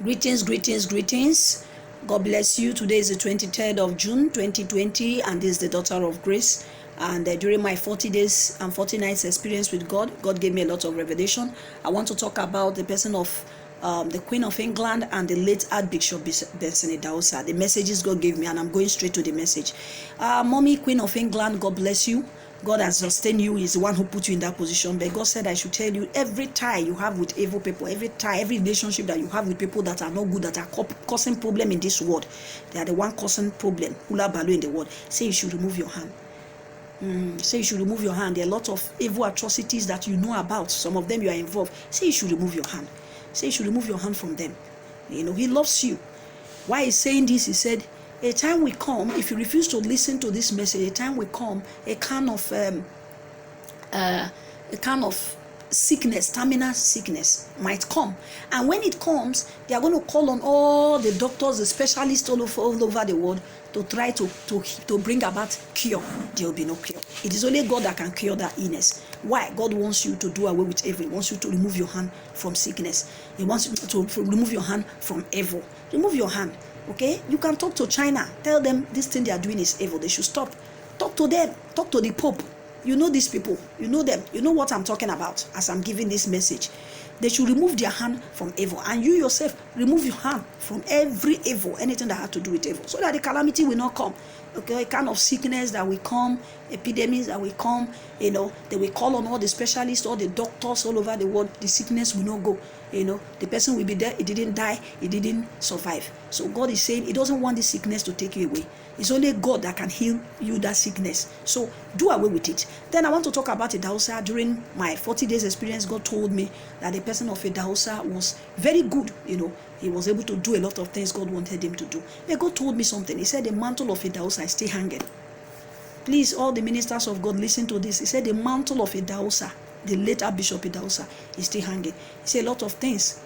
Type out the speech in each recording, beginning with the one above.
Greetings, greetings, greetings. God bless you. Today is the 23rd of June, 2020, and this is the Daughter of Grace. And during my 40 days and 40 nights experience with God, God gave me a lot of revelation. I want to talk about the person of the Queen of England and the late Arch Bishop Idahosa. The messages God gave me, and I'm going straight to the message. Mommy, Queen of England, God bless you. God has sustained you. He's the one who put you in that position. But God said I should tell you, every tie you have with evil people, every tie, every relationship that you have with people that are not good, that are causing problem in this world, they are the one causing problem, hula baloo in the world. Say you should remove your hand. Say you should remove your hand. There are a lot of evil atrocities that you know about. Some of them you are involved. Say you should remove your hand. Say you should remove your hand from them. You know, He loves you. Why he's saying this, he said, a time will come, if you refuse to listen to this message, a time will come, a kind of sickness, terminal sickness might come. And when it comes, they are going to call on all the doctors, the specialists all over the world to try to bring about cure. There will be no cure. It is only God that can cure that illness. Why? God wants you to do away with evil. He wants you to remove your hand from sickness. He wants you to remove your hand from evil. Remove your hand. Okay, you can talk to China, tell them this thing they are doing is evil, they should stop. Talk to them, talk to the Pope. You know these people, you know them, you know what I'm talking about as I'm giving this message. They should remove their hand from evil, and you yourself remove your hand from every evil, anything that has to do with evil, so that the calamity will not come. Okay, a kind of sickness that will come, epidemics that will come, they will call on all the specialists, all the doctors all over the world, the sickness will not go. The person will be there, he didn't die, he didn't survive. So God is saying He doesn't want this sickness to take you away. It's only God that can heal you that sickness. So do away with it. Then I want to talk about Idahosa. During my 40 days experience, God told me that the person of Idahosa was very good. He was able to do a lot of things God wanted him to do. But God told me something. He said the mantle of Idahosa is still hanging. Please, all the ministers of God, listen to this. He said the mantle of Idahosa, the late Arch Bishop Idahosa, is still hanging. He said a lot of things,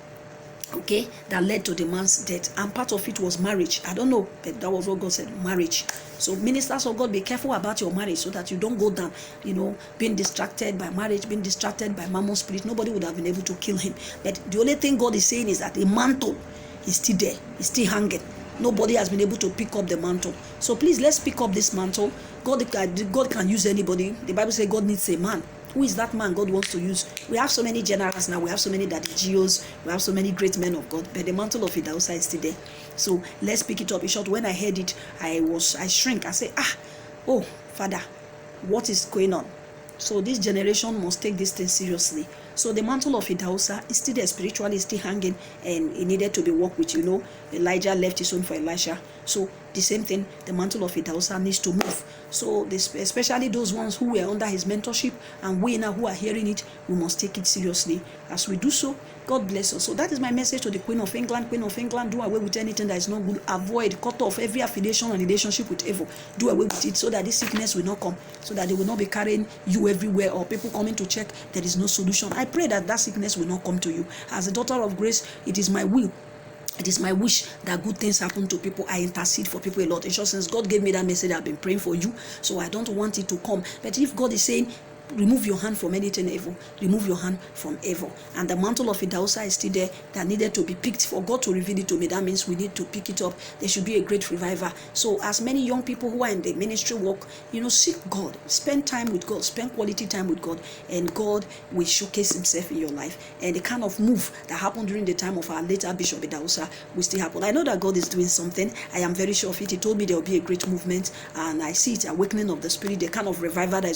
okay, that led to the man's death, and part of it was marriage. I don't know, but that was what God said, marriage. So ministers of God, be careful about your marriage so that you don't go down, being distracted by marriage, being distracted by mammon spirit. Nobody would have been able to kill him. But the only thing God is saying is that the mantle is still there, it's still hanging. Nobody has been able to pick up the mantle. So please, let's pick up this mantle. God can use anybody. The Bible says God needs a man. Who is that man God wants to use? We have so many generals now. We have so many daddy geos. We have so many great men of God. But the mantle of Idahosa is still there. So let's pick it up. In short, when I heard it, I shrink. I say, oh, Father, what is going on? So this generation must take this thing seriously. So the mantle of Idahosa is still there spiritually, still hanging, and it needed to be worked with. Elijah left his own for Elisha. So the same thing, the mantle of Idahosa needs to move. So especially those ones who were under his mentorship, and we now who are hearing it, we must take it seriously. As we do so, God bless us. So that is my message to the Queen of England. Queen of England, do away with anything that is not good. Avoid, cut off every affiliation and relationship with evil. Do away with it so that this sickness will not come, so that they will not be carrying you everywhere, or people coming to check there is no solution. I pray that sickness will not come to you. As a daughter of grace, it is my will. It is my wish that good things happen to people. I intercede for people a lot. In short, since God gave me that message, I've been praying for you. So I don't want it to come. But if God is saying, remove your hand from anything evil, remove your hand from evil, and the mantle of Idahosa is still there, that needed to be picked. For God to reveal it to me, that means we need to pick it up. There should be a great revival. So as many young people who are in the ministry work, seek God, spend time with God, spend quality time with God, and God will showcase himself in your life. And the kind of move that happened during the time of our late Arch Bishop Idahosa will still happen. I know that God is doing something. I am very sure of it. He told me there will be a great movement, and I see it, awakening of the spirit, the kind of revival that is